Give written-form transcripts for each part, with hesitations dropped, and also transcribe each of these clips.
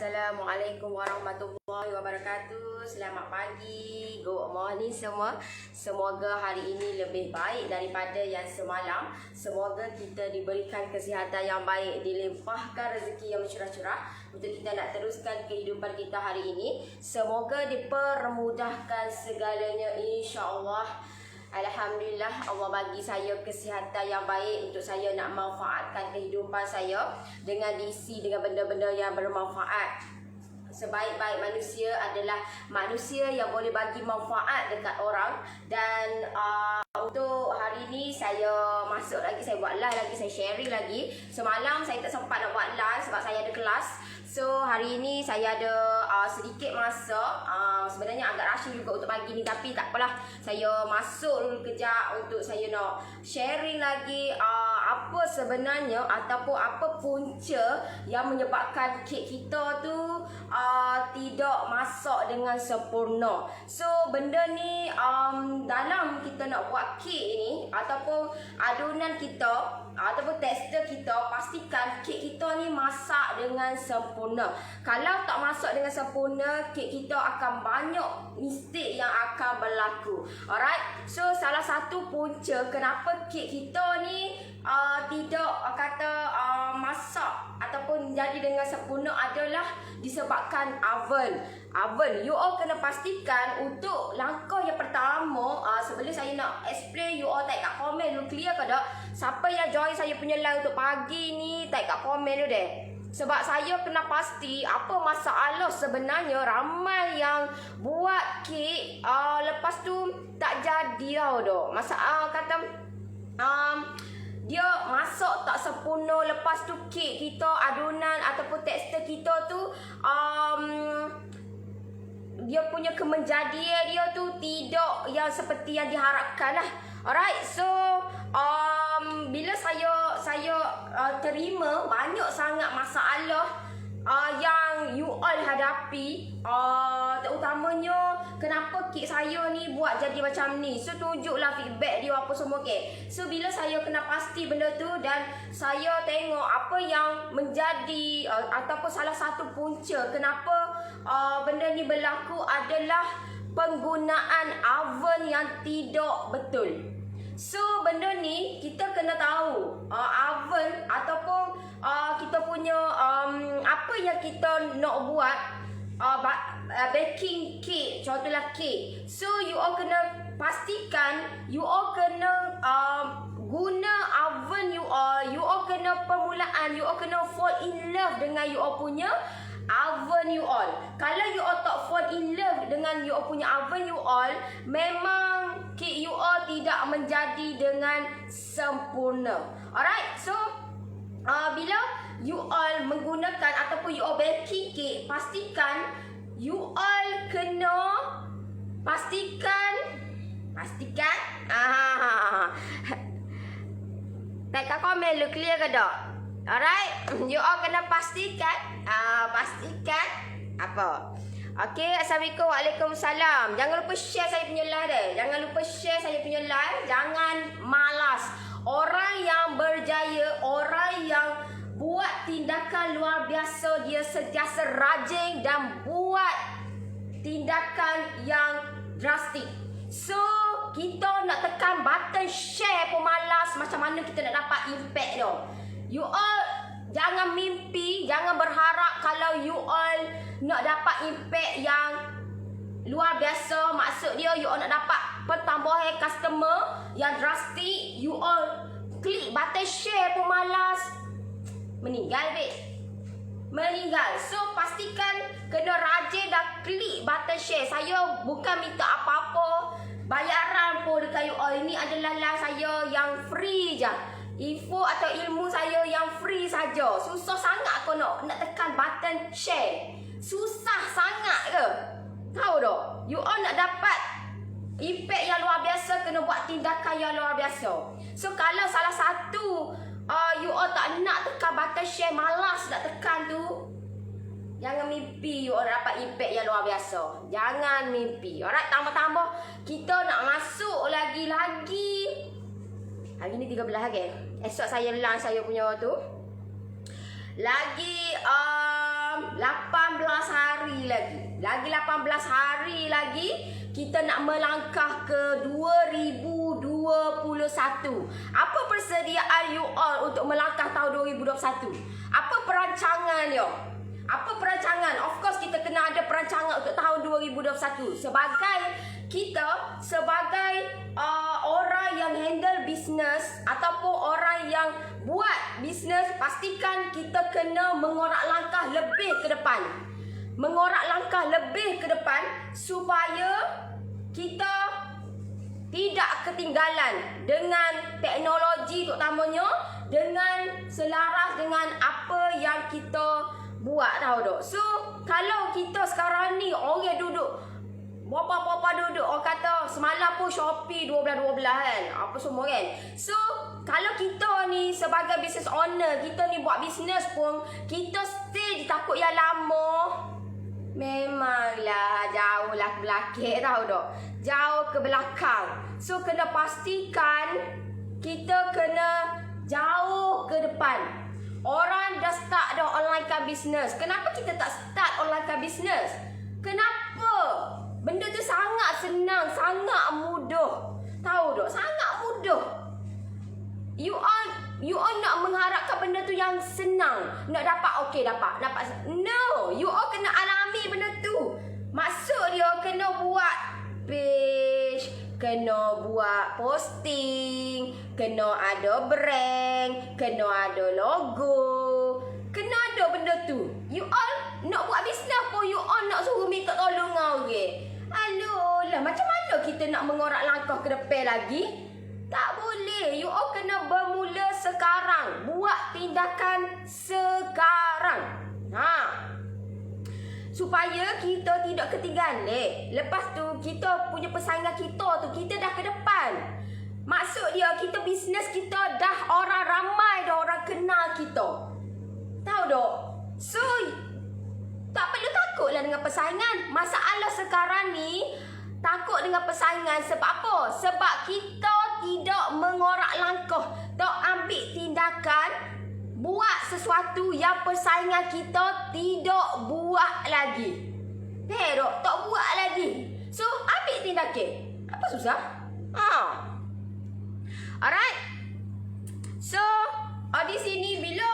Assalamualaikum warahmatullahi wabarakatuh. Selamat pagi, good morning semua. Semoga hari ini lebih baik daripada yang semalam. Semoga kita diberikan kesihatan yang baik, dilimpahkan rezeki yang mencurah-curah untuk kita nak teruskan kehidupan kita hari ini. Semoga dipermudahkan segalanya, insya-Allah. Alhamdulillah, Allah bagi saya kesihatan yang baik untuk saya nak manfaatkan kehidupan saya dengan diisi dengan benda-benda yang bermanfaat. Sebaik-baik manusia adalah manusia yang boleh bagi manfaat dekat orang. Dan untuk hari ini saya masuk lagi, saya buat live lagi, saya sharing lagi. Semalam saya tak sempat nak buat live sebab saya ada kelas. So hari ini saya ada sedikit masa. Sebenarnya agak rushing juga untuk pagi ni, tapi tak apalah. Saya masuk dulu kejap untuk saya nak sharing lagi apa sebenarnya ataupun apa punca yang menyebabkan kek kita tu tidak masak dengan sempurna. So benda ni dalam kita nak buat kek ni ataupun adunan kita ataupun tekstur kita, pastikan kek kita ni masak dengan sempurna. Kalau tak masak dengan sempurna, kek kita akan banyak mistake yang akan berlaku. Alright, so salah satu punca kenapa kek kita ni tidak masak ataupun jadi dengan sempurna adalah disebabkan oven. You all kena pastikan untuk langkah yang pertama. Sebelum saya nak explain, you all type kat komen dulu, clear ke tak? Siapa yang join saya punya live untuk pagi ni, type kat komen dulu deh. Sebab saya kena pasti apa masalah sebenarnya. Ramai yang buat kek lepas tu tak jadi tau dah. Masalah kata dia masak tak sempurna, lepas tu kek kita, adunan ataupun tekstur kita tu dia punya kemenjadian dia tu tidak yang seperti yang diharapkan lah. Alright, so bila saya terima banyak sangat masalah yang you all hadapi, terutamanya kenapa kek saya ni buat jadi macam ni. So tunjuklah feedback dia apa semua kek. So bila saya kena pasti benda tu dan saya tengok apa yang menjadi ataupun salah satu punca kenapa benda ni berlaku adalah penggunaan oven yang tidak betul. So benda ni kita kena tahu oven ataupun kita punya apa yang kita nak buat, baking cake, contohlah cake. So you all kena pastikan you all kena guna oven you all kena permulaan, you all kena fall in love dengan you all punya oven you all. Kalau you all tak fall in love dengan you all punya oven you all, memang kek you all tidak menjadi dengan sempurna. Alright, so bila you all menggunakan ataupun you all baking cake, pastikan you all kena pastikan tak kat komen lu, clear ke tak? Alright, you all kena pastikan apa? Okay, Assalamualaikum, Waalaikumsalam. Jangan lupa share saya punya live deh. Jangan lupa share saya punya live. Jangan malas. Orang yang berjaya, orang yang buat tindakan luar biasa, dia sentiasa rajin dan buat tindakan yang drastik. So kita nak tekan button share pun malas. Macam mana kita nak dapat impact tu? You all jangan mimpi, jangan berharap kalau you all nak dapat impact yang luar biasa. Maksud dia you all nak dapat pertambahan customer yang drastik, you all klik button share pun malas. Meninggal babe, meninggal. So pastikan kena rajin dan klik button share. Saya bukan minta apa-apa bayaran pun dekat you all. Ini adalah live saya yang free je. Info atau ilmu saya yang free saja. Susah sangat kau nak tekan button share. Susah sangat ke? Tahu tak? You all nak dapat impact yang luar biasa, kena buat tindakan yang luar biasa. So kalau salah satu you all tak nak tekan button share, malas nak tekan tu, jangan mimpi you all dapat impact yang luar biasa. Jangan mimpi. Alright, tambah-tambah kita nak masuk lagi-lagi. Hari ni 13 lagi. Esok saya lunch saya punya tu. Lagi 18 lagi. Lagi 18 hari lagi kita nak melangkah ke 2021. Apa persediaan you all untuk melangkah tahun 2021? Apa perancangan dia? Apa perancangan? Of course kita kena ada perancangan untuk tahun 2021. Sebagai orang yang handle bisnes ataupun orang yang buat bisnes, pastikan kita kena mengorak langkah lebih ke depan. Mengorak langkah lebih ke depan supaya kita tidak ketinggalan dengan teknologi, terutamanya dengan selaras dengan apa yang kita buat, tahu tak? So kalau kita sekarang ni orang duduk bapa-bapa duduk, orang kata semalam pun Shopee 12-12 kan, apa semua kan. So kalau kita ni sebagai business owner, kita ni buat bisnes pun, kita stay di takut yang lama, memanglah jauh lah ke belakang, tahu tak? Jauh ke belakang. So kena pastikan kita kena jauh ke depan. Orang dah start dah online car business. Kenapa kita tak start online car business? Kenapa? Benda tu sangat senang, sangat mudah. Tahu tak? Sangat mudah. You all nak mengharapkan benda tu yang senang. Nak dapat, okey dapat. No, you all kena alami benda tu. Maksud dia kena buat page, kena buat posting, kena ada brand, kena ada logo, kena ada benda tu. You all nak buat bisnes pun you all nak suruh minta tolong dengan orang. Aduh lah, macam mana kita nak mengorak langkah ke depan lagi? Tak boleh. You all kena bermula sekarang. Buat tindakan sekarang. Supaya kita tidak ketinggalan. Lepas tu kita punya persaingan kita tu, kita dah ke depan. Maksud dia kita bisnes kita dah orang ramai, dah orang kenal kita. Tahu tak? So tak perlu takutlah dengan persaingan. Masalah sekarang ni takut dengan persaingan sebab apa? Sebab kita tidak mengorak langkah, tak ambil tindakan, buat sesuatu yang persaingan kita tidak buat lagi. Tak buat lagi. So ambil tindakan. Apa susah? Alright. So di sini bila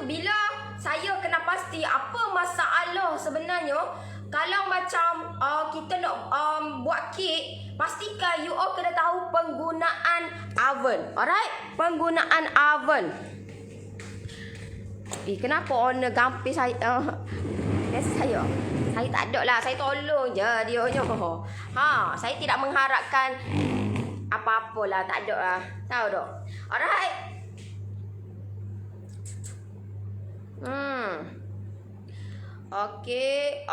bila saya kena pasti apa masalah sebenarnya. Kalau macam kita nak buat kek, pastikan you all kena tahu penggunaan oven. Alright? Penggunaan oven. Kenapa owner gampis saya? Saya tak ada lah. Saya tolong je dia. Saya tidak mengharapkan apa-apa lah. Tak ada lah. Tahu tak? Alright? Okey,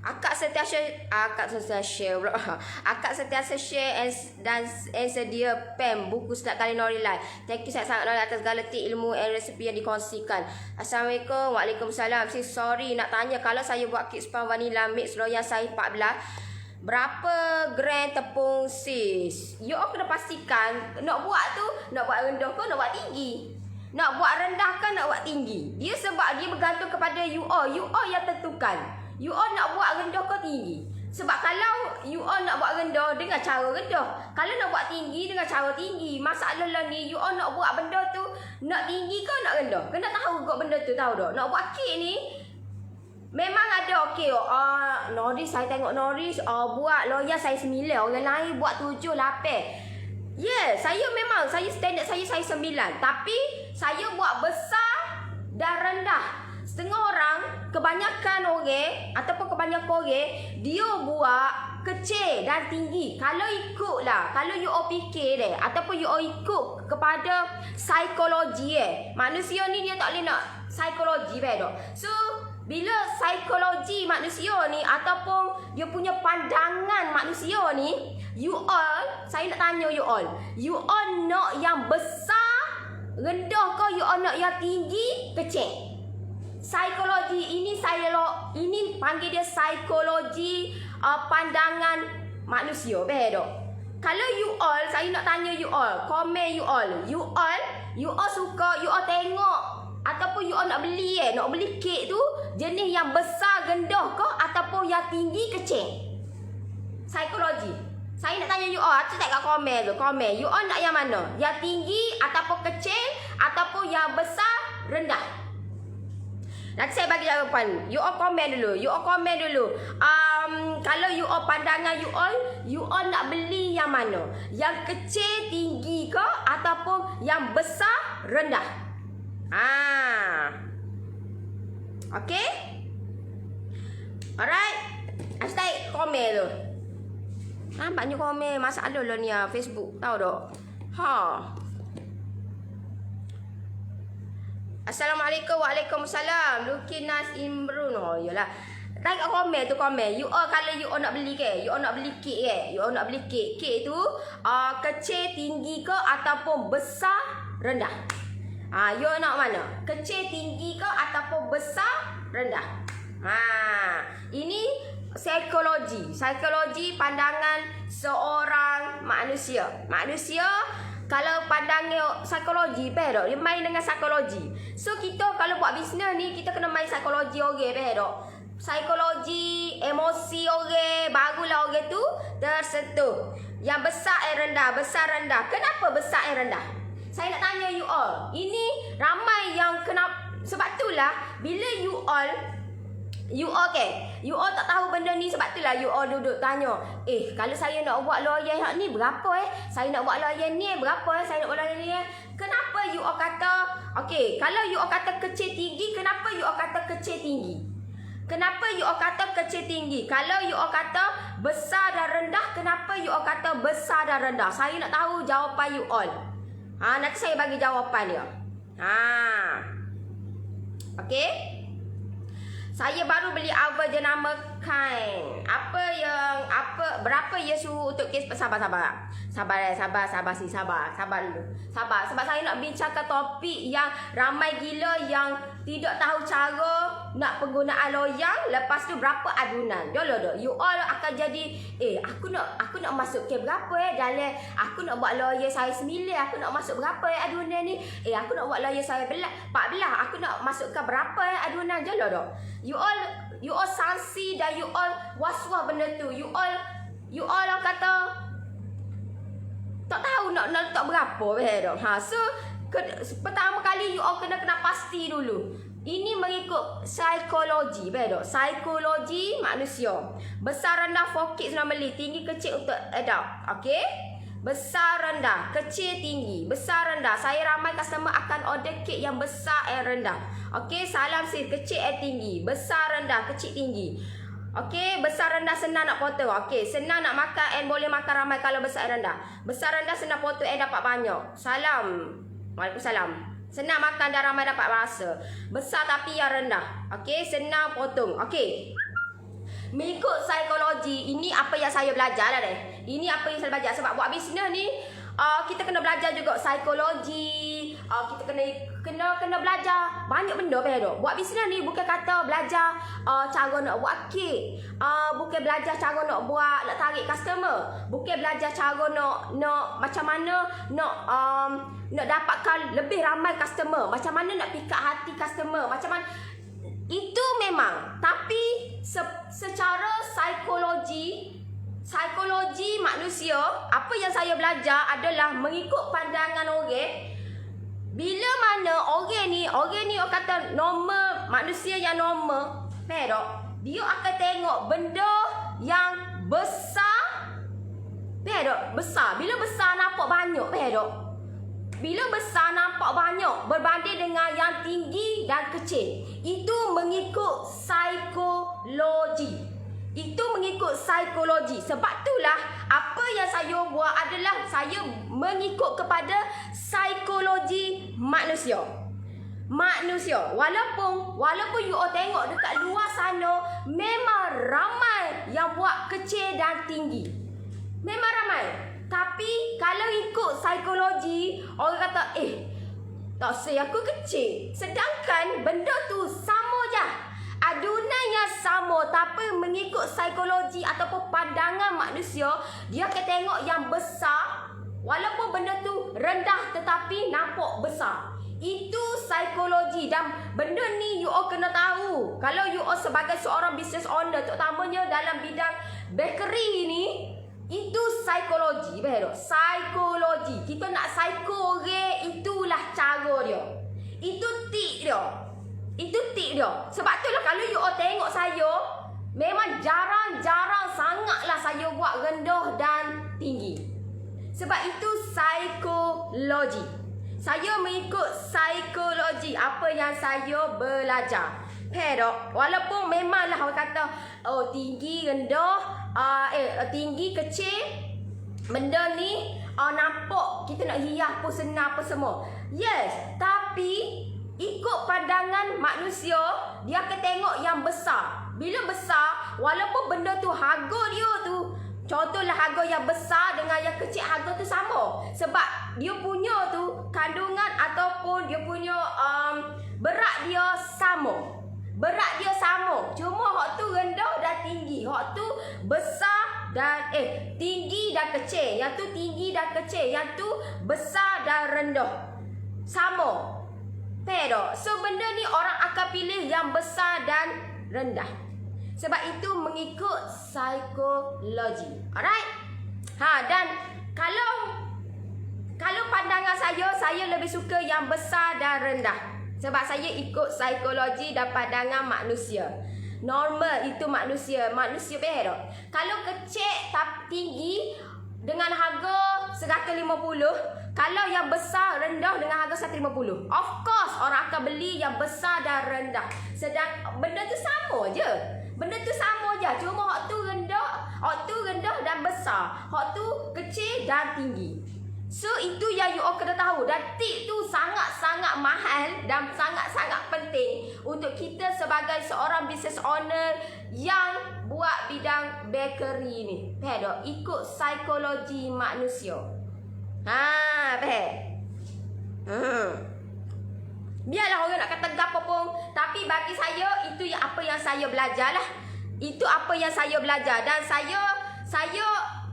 akak sentiasa share dan sedia pen buku setiap kali Nori live. Thank you sangat Nori atas segala tip, ilmu dan resepi yang dikongsikan. Assalamualaikum. Waalaikumsalam. Sorry nak tanya, kalau saya buat kek spam vanilla mix loyang saiz 14, berapa gram tepung sis? You all kena pastikan nak buat tu, nak buat rendah ke nak buat tinggi. Nak buat rendah kan nak buat tinggi. Dia sebab dia bergantung kepada you all. You all yang tentukan. You all nak buat rendah ke tinggi. Sebab kalau you all nak buat rendah dengan cara rendah, kalau nak buat tinggi dengan cara tinggi. Masalah lah ni, you all nak buat benda tu nak tinggi ke nak rendah? Kena tahu kot benda tu, tahu tak? Nak buat kek ni memang ada okey. Nori saya tengok Nori buat loyang saiz 9, orang lain buat 7, 8. Saya memang standard saya saiz 9, tapi saya buat besar dan rendah. Setengah orang, kebanyakan orang ataupun kebanyakan orang dia buat kecil dan tinggi. Kalau ikutlah, kalau you all fikir ataupun you all ikut kepada psikologi manusia ni dia tak boleh nak psikologi tak. So bila psikologi manusia ni ataupun dia punya pandangan manusia ni, you all, saya nak tanya you all nak yang besar rendah ke you all nak yang tinggi kecil? Psikologi ini ini panggil dia psikologi pandangan manusia, betul? Kalau you all, saya nak tanya you all, komen you all suka, you all tengok ataupun you all nak beli kek tu jenis yang besar gendoh ke ataupun yang tinggi kecil? Psikologi. Saya nak tanya you all, tu tak kat komen tu, komen. You all nak yang mana? Yang tinggi ataupun kecil ataupun yang besar rendah? Nanti saya bagi jawapan. You all komen dulu. Kalau you all pandangan you all nak beli yang mana? Yang kecil tinggi ke ataupun yang besar rendah? Okay? Alright. Hashtag komen tu. Nampaknya komen masalah lah ni Facebook. Tahu tak? Assalamualaikum. Waalaikumsalam. Lukinas Imrun. Oh yalah. Tengok komen tu komen. You all kalau you all nak beli ke? You all nak beli kek ke? You all nak beli kek. Kek tu kecil tinggi ke ataupun besar rendah? You all nak mana? Kecil tinggi ke ataupun besar rendah? Ini psikologi pandangan seorang manusia. Kalau pandangan psikologi pedok, dia main dengan psikologi. So kita kalau buat bisnes ni kita kena main psikologi orang pedok. Psikologi, emosi orang, barulah orang tu tersentuh. Yang besar rendah, besar rendah. Kenapa besar rendah? Saya nak tanya you all. Ini ramai yang kenapa, sebab itulah bila you all tak tahu benda ni, sebab itulah you all duduk tanya, kalau saya nak buat lawyer ni berapa saya nak buat lawyer ni berapa saya nak buat lawyer ni Kenapa you all kata kalau you all kata kecil tinggi, kenapa you all kata kecil tinggi? Kenapa you all kata kecil tinggi? Kalau you all kata besar dan rendah, kenapa you all kata besar dan rendah? Saya nak tahu jawapan you all. Nanti saya bagi jawapan dia. Saya baru beli oven jenama Kind. Berapa ia suruh untuk kes? Sabar dulu. Sabar. Sebab saya nak bincangkan topik yang ramai gila yang tidak tahu cara nak penggunaan loyang, lepas tu berapa adunan. Dulu you all akan jadi aku nak masuk ke berapa dalam aku nak buat lawyer saya 9, aku nak masuk berapa adunan ni? Aku nak buat lawyer saya 14, aku nak masukkan berapa adunan. Dulu you all sanksi dan you all was-was benda tu. You all kata tak tahu nak letak berapa So pertama kali you all kena pasti dulu. Ini mengikut psikologi, psikologi manusia. Besar rendah fokus normally, tinggi kecil untuk adult. Besar rendah, kecil tinggi, besar rendah. Saya ramai customer akan order kek yang besar rendah. Salam sis, kecil tinggi, besar rendah, kecil tinggi. Besar rendah senang nak potong. Senang nak makan boleh makan ramai kalau besar rendah. Besar rendah senang potong dapat banyak. Salam. Waalaikumsalam. Senang makan dan ramai dapat rasa. Besar tapi yang rendah. Senang potong. Mengikut psikologi, ini apa yang saya belajar lah Ini apa yang saya belajar. Sebab buat bisnes ni kita kena belajar juga psikologi. Kita kena belajar banyak benda Buat bisnes ni bukan kata belajar cara nak buat kek, bukan belajar cara nak buat nak tarik customer, bukan belajar cara nak macam mana nak dapatkan lebih ramai customer, macam mana nak pick up hati customer, macam mana. Itu memang, tapi secara psikologi manusia, apa yang saya belajar adalah mengikut pandangan orang. Bila mana orang ni orang kata normal, manusia yang normal, dia akan tengok benda yang besar. Besar. Bila besar nampak banyak, Bila besar nampak banyak berbanding dengan yang tinggi dan kecil. Itu mengikut psikologi. Sebab itulah apa yang saya buat adalah saya mengikut kepada psikologi manusia. Walaupun you all tengok dekat luar sana memang ramai yang buat kecil dan tinggi. Memang ramai. Tapi kalau ikut psikologi, orang kata tak saya aku kecil. Sedangkan benda tu sama je. Adunan yang sama, tapi mengikut psikologi ataupun pandangan manusia, dia akan tengok yang besar walaupun benda tu rendah tetapi nampak besar. Itu psikologi dan benda ni you all kena tahu. Kalau you all sebagai seorang business owner, terutamanya dalam bidang bakery ni, itu psikologi. Betul? Psikologi. Kita nak psycho orang, itulah cara dia. Itu tip dia. Itu tip dia. Sebab tu lah kalau you all tengok saya, memang jarang-jarang sangatlah saya buat rendah dan tinggi. Sebab itu psikologi. Saya mengikut psikologi apa yang saya belajar. Pedok, walaupun memanglah orang kata oh tinggi rendah, tinggi kecil, benda ni nampak kita nak hias pun senang apa semua. Yes, tapi ikut pandangan manusia, dia akan tengok yang besar. Bila besar, walaupun benda tu harga dia tu, contohlah harga yang besar dengan yang kecil, harga tu sama. Sebab dia punya tu kandungan ataupun dia punya berat dia sama. Berat dia sama. Cuma hak tu rendah dan tinggi. Hak tu besar dan tinggi dan kecil. Yang tu tinggi dan kecil. Yang tu besar dan rendah. Sama. Pero so benda ni orang akan pilih yang besar dan rendah. Sebab itu mengikut psikologi. Alright? Dan kalau pandangan saya lebih suka yang besar dan rendah. Sebab saya ikut psikologi dan pandangan manusia. Normal itu manusia. Manusia betul. Kalau kecil tapi tinggi dengan harga 150, kalau yang besar rendah dengan harga 150. Of course orang akan beli yang besar dan rendah. Sedang benda tu sama je. Benda tu sama je. Cuma hak tu rendah dan besar. Hak tu kecil dan tinggi. So itu yang you all kena tahu. Dan tip tu sangat-sangat mahal dan sangat-sangat penting untuk kita sebagai seorang business owner yang buat bidang bakery ni. Faham? Ikut psikologi manusia. Faham? Biarlah orang nak kata apa pun, tapi bagi saya itu apa yang saya belajar lah. Itu apa yang saya belajar dan saya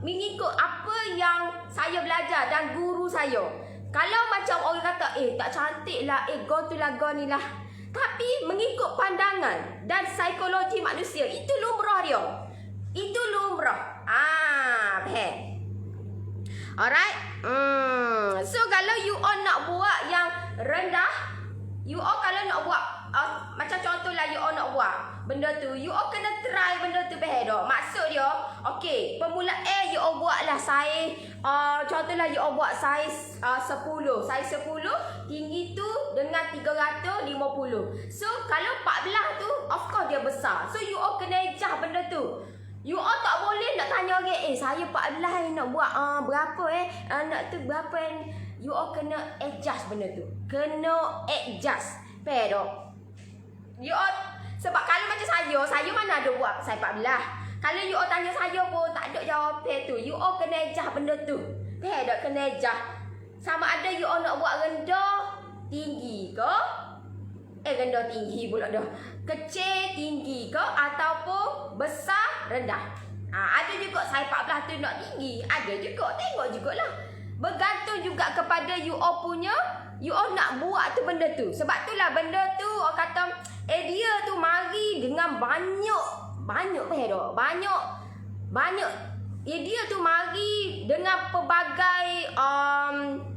mengikut apa yang saya belajar dan guru saya. Kalau macam orang kata tak cantik lah, go tu lah, go ni lah, tapi mengikut pandangan dan psikologi manusia, itu lumrah dia. Itu lumrah. Alright. So kalau you all nak buat yang rendah, you all kalau nak buat macam contohlah you all nak buat benda tu, you all kena try benda tu betul. Maksud dia, okey, permulaan you all buatlah saiz contohlah you all buat saiz 10. Saiz 10 tinggi tu dengan 350. So kalau 14 tu of course dia besar. So you all kena adjust benda tu. You all tak boleh nak tanya orang, saya 14 nak buat berapa nak tu berapa you all kena adjust benda tu. Kena adjust. Pero you all, sebab kalau macam saya mana ada buat saya 14. Kalau you all tanya saya pun tak ada jawapan tu. You all kena adjust benda tu. Tak kena adjust. Sama ada you all nak buat rendah tinggi ke? Rendah tinggi pula dah. Kecil tinggi ke ataupun besar rendah. Ada juga saya 14 tu nak tinggi. Ada juga, tengok jugalah. Bergantung juga kepada you all punya, you all nak buat tu benda tu. Sebab itulah benda tu orang kata idea tu mari dengan banyak idea tu mari dengan pelbagai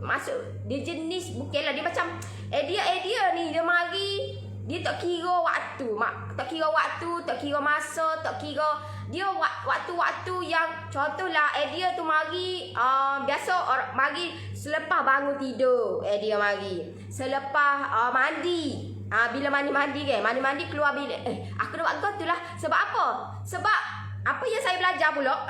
maksud dia jenis, bukanlah dia macam idea ni dia mari, dia tak kira waktu, tak kira masa, tak kira dia waktu-waktu yang contohlah idea tu mari biasa orang mari selepas bangun tidur, idea mari selepas mandi. Bila mandi kan, mandi keluar bilik, aku nak buat kau tu lah. Sebab apa? Sebab apa yang saya belajar pula,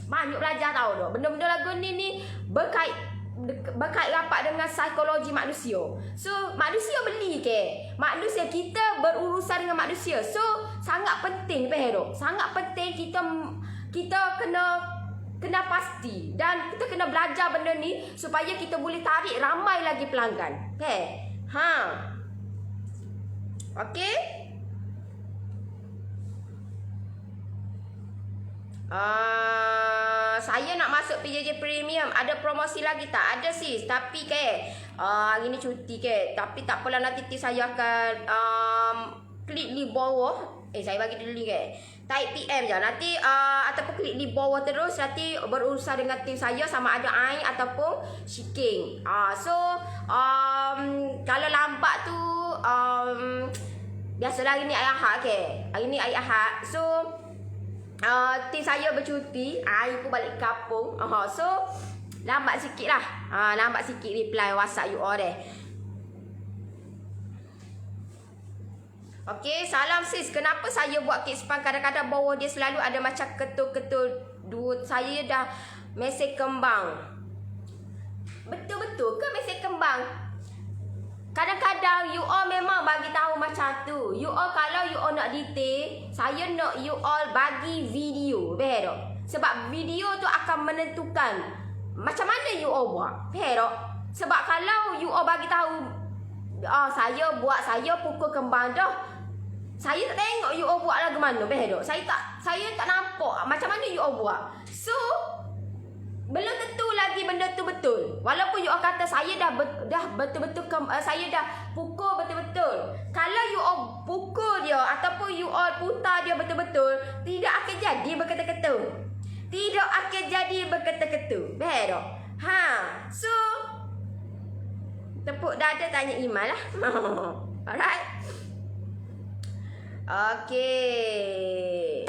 banyak belajar tahu dah. Benda-benda lagu ni berkait rapat dengan psikologi manusia. So manusia beli ke, manusia kita berurusan dengan manusia. So sangat penting sangat penting kita kena pasti dan kita kena belajar benda ni supaya kita boleh tarik ramai lagi pelanggan. Okey. Saya nak masuk PJJ Premium. Ada promosi lagi tak? Ada sis. Tapi Hari ni cuti ke. Tapi tak apalah, nanti saya akan klik di bawah. Saya bagi dulu ni ke. Type PM je. Nanti ataupun klik di bawah terus. Nanti berurusan dengan tim saya sama ada Ain ataupun Shiking. So kalau lambat tu biasalah hari ni hari Ahad ke. Hari ni hari Ahad. So tim saya bercuti. Ain pun balik kampung. So lambat sikit lah. Lambat sikit reply WhatsApp you all deh. Okey, salam sis. Kenapa saya buat kek spam kadang-kadang bawah dia selalu ada macam ketul-ketul. Saya dah mesej kembang. Betul-betul ke mesej kembang? Kadang-kadang you all memang bagi tahu macam tu. You all kalau you all nak detail, saya nak you all bagi video. Faham tak? Sebab video tu akan menentukan macam mana you all buat. Faham tak? Sebab kalau you all bagi tahu saya pukul kembang dah. Saya tak tengok you all buat lagu mana. Faham tak? Saya tak nampak macam mana you all buat. So belum tentu lagi benda tu betul. Walaupun you all kata saya dah betul-betul saya dah pukul betul-betul. Kalau you all pukul dia ataupun you all putar dia betul-betul, tidak akan jadi berketul-ketul. Tidak akan jadi berketul-ketul. Faham tak? So tepuk dada tanya Iman lah. Alright. Okey.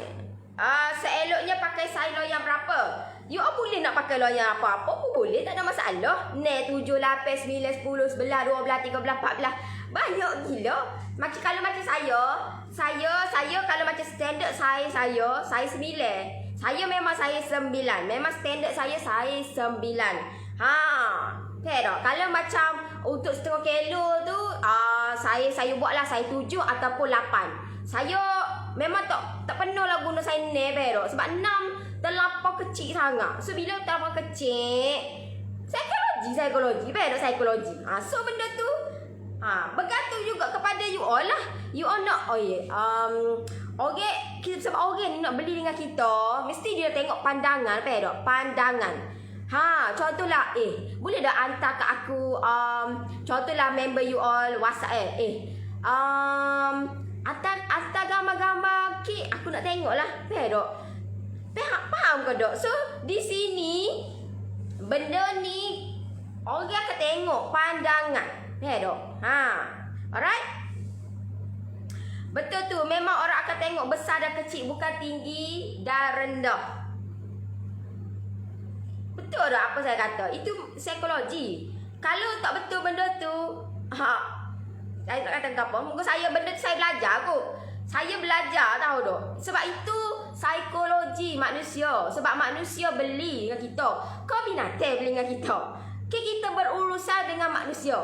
Seeloknya pakai silo yang berapa? You all boleh nak pakai loyang apa-apa pun boleh, tak ada masalah. 7, 8, 9, 10, 11, 12, 13, 14. Banyak gila. Kalau macam saya kalau macam standard saya 9. Saya memang saya 9. Memang standard saya 9. Okay tak? Kalau macam untuk setengah kilo tu saya buatlah saya 7 ataupun 8. Saya memang tak penuh lah guna saya 6 tak? Sebab 6 terlampau kecil sangat. So bila terlampau kecil, psikologi tak? Psikologi. So benda tu bergantung juga kepada you all lah. You all nak sebab orang ni nak beli dengan kita, mesti dia tengok pandangan tak? Pandangan. Contohlah boleh dah hantar kat aku contohlah member you all WhatsApp hantar gambar-gambar kek, aku nak tengok lah. Faham ke tak? So di sini benda ni orang akan tengok pandangan. Faham tak? Alright. Betul tu, memang orang akan tengok besar dan kecil, bukan tinggi dan rendah. Betul tak apa saya kata? Itu psikologi. Kalau tak betul benda tu, saya tak kata apa. Muka saya benda tu saya belajar kot. Saya belajar tahu tak? Sebab itu psikologi manusia. Sebab manusia beli dengan kita. Kau binatang beli dengan kita. Kita berurusan dengan manusia.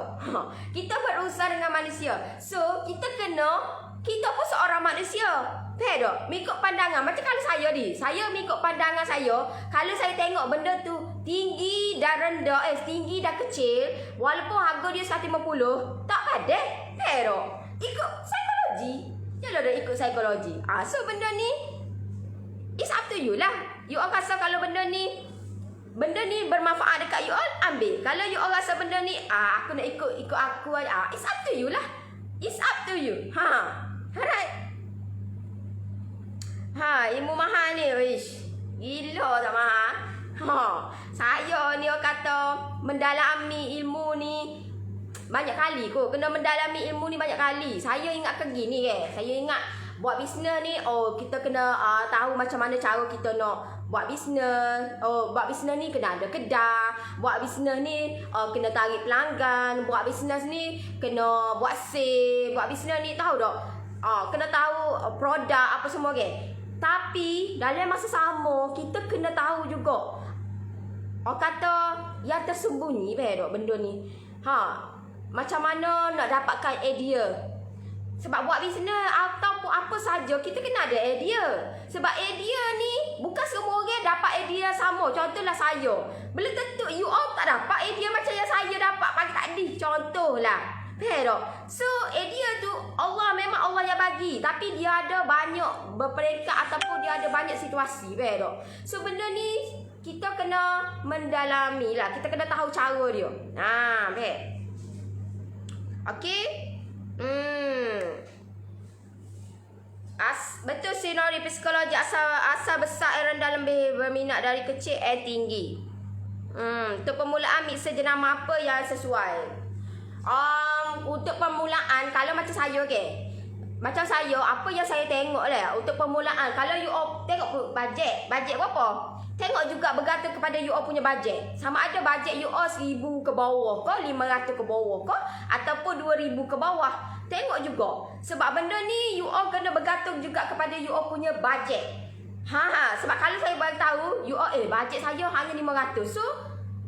Kita berurusan dengan manusia. So kita pun seorang manusia. Faham tak? Mengikut pandangan. Macam kalau saya mengikut pandangan saya. Kalau saya tengok benda tu tinggi dan rendah, tinggi dan kecil, walaupun harga dia 150, tak padah. Faham tak? Ikut psikologi. Janganlah dah ikut psikologi. So benda ni it's up to you lah. You all rasa kalau benda ni bermanfaat dekat you all, ambil. Kalau you all rasa benda ni aku nak ikut aku aja, it's up to you lah. It's up to you. Alright. Ilmu mahal ni, wish. Gila tak mahal. Saya ni orang kata mendalami ilmu ni banyak kali kot. Kena mendalami ilmu ni banyak kali. Saya ingat ke gini saya ingat buat bisnes ni, kita kena tahu macam mana cara kita nak buat bisnes. Buat bisnes ni kena ada kedai. Buat bisnes ni kena tarik pelanggan. Buat bisnes ni kena buat sale. Buat bisnes ni tahu tak? Kena tahu produk apa semua Tapi dalam masa sama kita kena tahu juga kata yang tersembunyi benda ni. Macam mana nak dapatkan idea. Sebab buat bisnes ataupun apa saja kita kena ada idea. Sebab idea ni bukan semua orang dapat idea sama. Contohlah saya. Belum tentu you all tak dapat idea macam yang saya dapat pagi tadi. Contohlah. Faham tak? So idea tu memang Allah yang bagi. Tapi dia ada banyak berperingkat ataupun dia ada banyak situasi. Faham tak? So benda ni kita kena mendalami lah. Kita kena tahu cara dia. Faham? Okey. Betul Sinori, psikologi asal besar rendah lebih berminat dari kecil tinggi. Untuk permulaan mixer jenama apa yang sesuai? Untuk permulaan kalau macam saya macam saya, apa yang saya tengok lah untuk permulaan, kalau you all tengok bajet berapa? Tengok juga bergantung kepada you all punya bajet. Sama ada bajet you all 1,000 ke bawah ke, 500 ke bawah ke, ataupun 2,000 ke bawah. Tengok juga. Sebab benda ni you all kena bergantung juga kepada you all punya bajet. Sebab kalau saya bagi tahu you all bajet saya hanya 500. So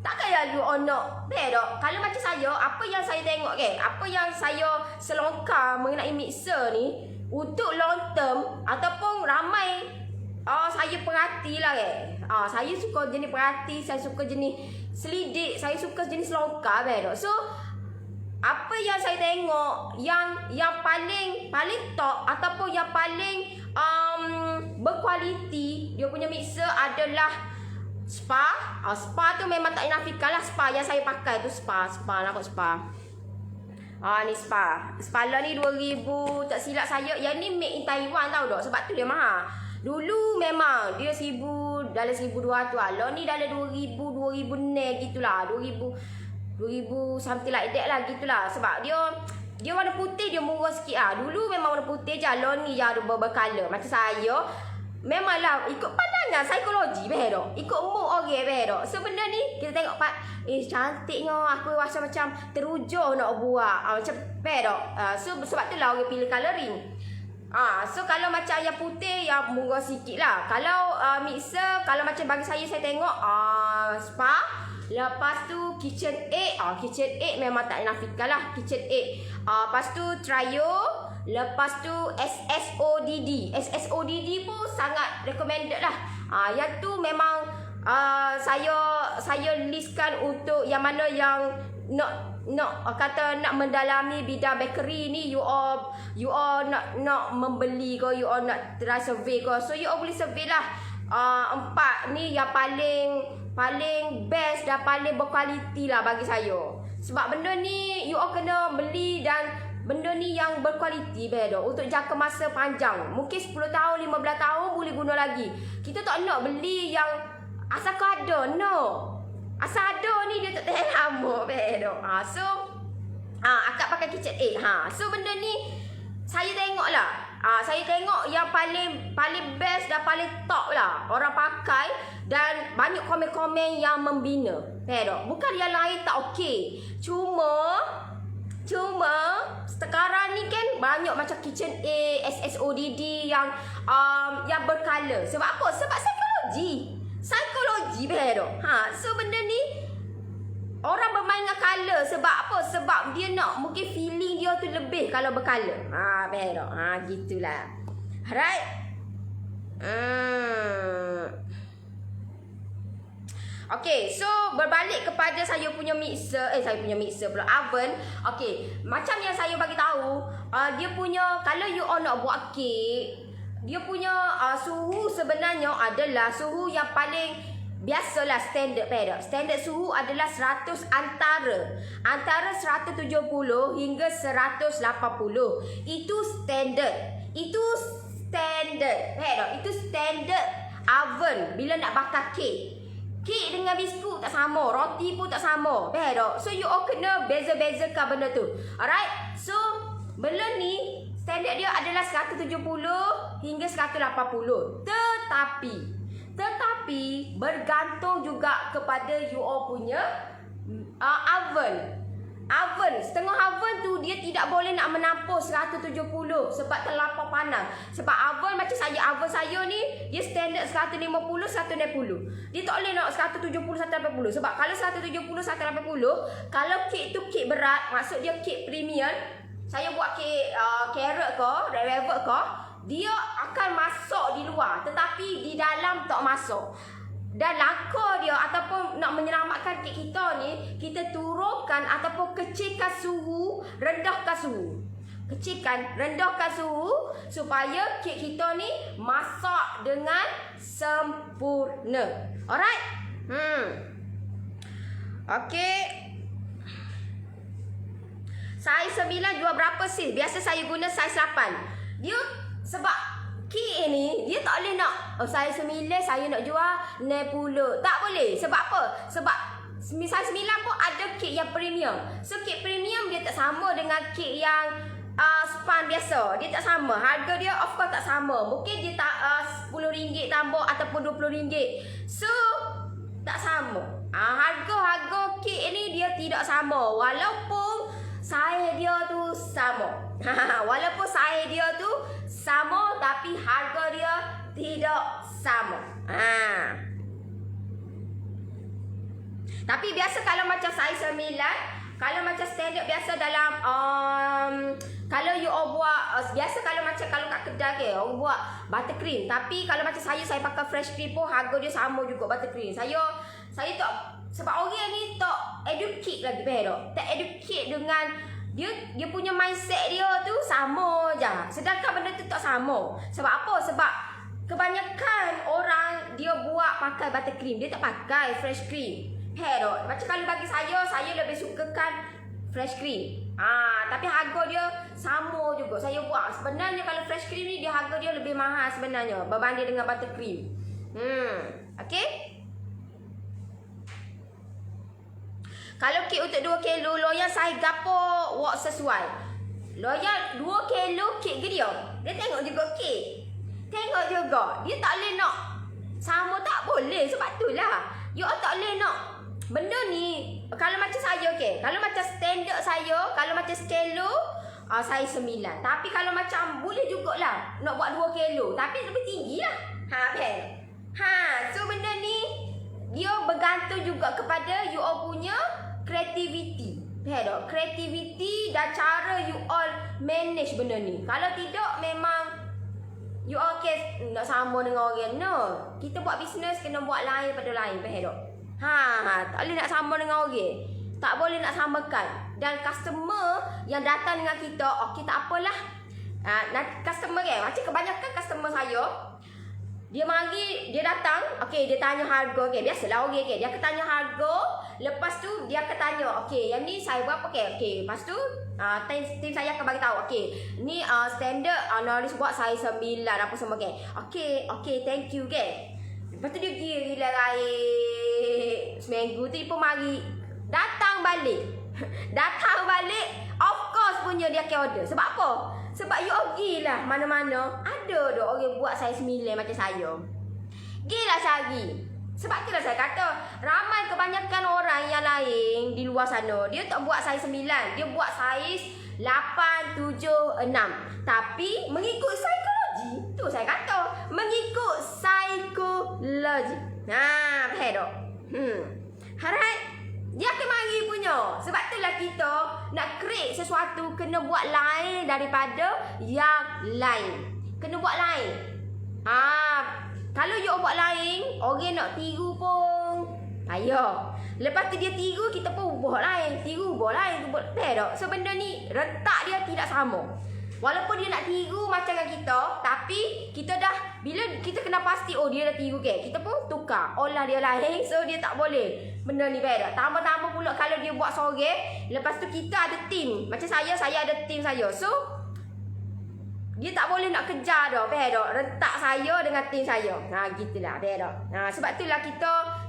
takkan ya you all nak tak? Kalau macam saya, apa yang saya tengok apa yang saya selongkar mengenai mixer ni untuk long term ataupun ramai saya perhati lah saya suka jenis perhati, saya suka jenis selidik, saya suka jenis selongkar So apa yang saya tengok yang paling top ataupun yang paling berkualiti dia punya mixer adalah Spa. Spa tu memang tak dinafikan lah. Spa yang saya pakai tu Spa nampak Spa. Ni Spa. Spa lah ni 2,000 tak silap saya. Yang ni made in Taiwan tau dok. Sebab tu dia mahal. Dulu memang dia 1,000 dalam 1,200 lah. Lah ni dalam 2,000 ne gitulah. 2,000 something like that lah gitulah. Sebab dia warna putih, dia murah sikit lah. Dulu memang warna putih je. Lah ni yang bercolor. Macam saya memanglah ikut pandangan psikologi ikut mood orang So benda ni kita tengok cantiknya, aku rasa macam terujuh nak buat macam so sebab tu lah orang pilih colouring. So kalau macam yang putih yang murah sikit lah. Kalau mixer, kalau macam bagi saya tengok Spa. Lepas tu KitchenAid. KitchenAid memang tak nafikan lah. KitchenAid. Lepas tu Trio. Lepas tu SSODD. SSODD pun sangat recommended lah. Yang tu memang saya listkan untuk yang mana yang nak mendalami bidang bakery ni, you all nak membeli ke, you all nak try survey ke. So you all boleh survey lah. 4 ni yang paling best dan paling berkualiti lah bagi saya. Sebab benda ni you all kena beli dan benda ni yang berkualiti untuk jangka masa panjang. Mungkin 10 tahun, 15 tahun boleh guna lagi. Kita tak nak beli yang asal ada. No. Asal ada ni dia tak tahan lama So akak pakai KitchenAid. So benda ni saya tengok lah. Saya tengok yang paling best dan paling top lah orang pakai, dan banyak komen-komen yang membina. Bukan yang lain tak okey. Cuma sekarang ni kan banyak macam KitchenAid, SSODD yang bercolor. Sebab apa? Sebab psikologi So benda ni orang bermain dengan color. Sebab apa? Sebab dia nak, mungkin feeling dia tu lebih kalau bercolor. Gitulah. Alright. Okay, so berbalik kepada saya punya mixer pula, oven. Okay, macam yang saya bagi tahu, dia punya, kalau you all nak buat kek, dia punya suhu sebenarnya adalah suhu yang paling biasalah, standard Standard suhu adalah 100 antara 170 hingga 180. Itu standard. Itu standard oven bila nak bakar kek. Kek dengan biskut tak sama, roti pun tak sama. So you all kena beza-bezakan benda tu. Alright. So benda ni standard dia adalah 170 hingga 180. Tetapi bergantung juga kepada you all punya oven. Setengah oven tu dia tidak boleh nak menampung 170 sebab terlampau panas. Sebab oven macam oven saya ni, dia standard 150, 160. Dia tak boleh nak 170, 180. Sebab kalau 170, 180, kalau kek tu kek berat, maksud dia kek premium, saya buat kek carrot ke, red velvet ke, dia akan masuk di luar, tetapi di dalam tak masuk. Dan langkah dia ataupun nak menyelamatkan kek kita ni, kita turunkan ataupun kecilkan suhu, rendahkan suhu. Rendahkan suhu supaya kek kita ni masak dengan sempurna. Alright? Okay. Saiz 9 jual berapa sis? Biasa saya guna saiz 8. Dia sebab kek ni dia tak boleh nak saiz 9 saya nak jual 60. Tak boleh. Sebab apa? Sebab saiz 9 pun ada kek yang premium. So kek premium dia tak sama dengan kek yang span biasa. Dia tak sama. Harga dia of course tak sama. Mungkin dia tak RM10 tambah ataupun RM20. So tak sama. Harga-harga kek ni dia tidak sama. Walaupun saiz dia tu sama. Walaupun saiz dia tu sama tapi harga dia tidak sama. Tapi biasa kalau macam saiz 9, kalau macam standard biasa dalam kalau you all buat biasa kalau macam kalau kat kedai ke orang buat buttercream, tapi kalau macam saya pakai fresh cream pun harga dia sama juga buttercream. Saya tak, sebab orang ni tak educate lagi tak educate dengan dia punya mindset dia tu sama je, sedangkan benda tu tak sama. Sebab apa? Sebab kebanyakan orang dia buat pakai buttercream, dia tak pakai fresh cream. Macam kalau bagi saya lebih sukakan fresh cream. Tapi harga dia sama juga. Saya buat. Sebenarnya kalau fresh cream ni dia harga dia lebih mahal sebenarnya berbanding dengan buttercream. Okey. Kalau kek untuk 2 kilo, loyang saiz gapo wak sesuai. Loyang 2 kilo kek ke dia? Dia tengok juga kek. Tengok juga. Dia tak boleh nak sama, tak boleh. Sebab itulah. You tak boleh nak benda ni. Kalau macam saya kalau macam standard saya, kalau macam kilo saiz 9. Tapi kalau macam boleh jugalah nak buat 2 kilo, tapi lebih tinggi lah. So benda ni dia bergantung juga kepada you all punya creativity. Creativity dan cara you all manage benda ni. Kalau tidak memang you all nak sama dengan orang. No. Kita buat bisnes kena buat lain pada lain. Tak boleh nak sama dengan orang. Tak boleh nak samakan. Dan customer yang datang dengan kita, okey tak apalah. Customer macam kebanyakan customer saya, dia mari, dia datang, okey dia tanya harga, biasalah orang dia akan tanya harga, lepas tu dia akan tanya, okey yang ni saya berapa okey, lepas tu tim saya akan bagi tahu, okey ni standard Noris buat saiz 9 apa semua okey thank you lepas tu dia gila raih seminggu tu dia pun mari datang balik of course punya dia akan order. Sebab apa? Sebab you pergi lah mana-mana ada orang buat saiz 9 macam saya. Gilah cari. Sebab itulah saya kata ramai kebanyakan orang yang lain di luar sana, dia tak buat saiz 9, dia buat saiz 8, 7, 6. Tapi mengikut psikologi. Tu saya kata mengikut psikologi. Faham tak? Alright. Dia akan mari punya. Sebab itulah kita nak create sesuatu kena buat lain daripada yang lain. Kena buat lain. Kalau you buat lain, orang nak tiru pun payah. Lepas tu dia tiru, kita pun ubah lain. Tiru, ubah lain. Tak? So benda ni rentak dia tidak sama. Walaupun dia nak tiru macam dengan kita, tapi kita dah, bila kita kena pasti, dia dah tiru kita pun tukar. Olah dia lain, so dia tak boleh. Benda ni beda. Tambah-tambah pula kalau dia buat sorang, lepas tu kita ada tim. Macam saya ada tim saya. So, dia tak boleh nak kejar dah. Rentak saya dengan tim saya. Gitulah. Sebab itulah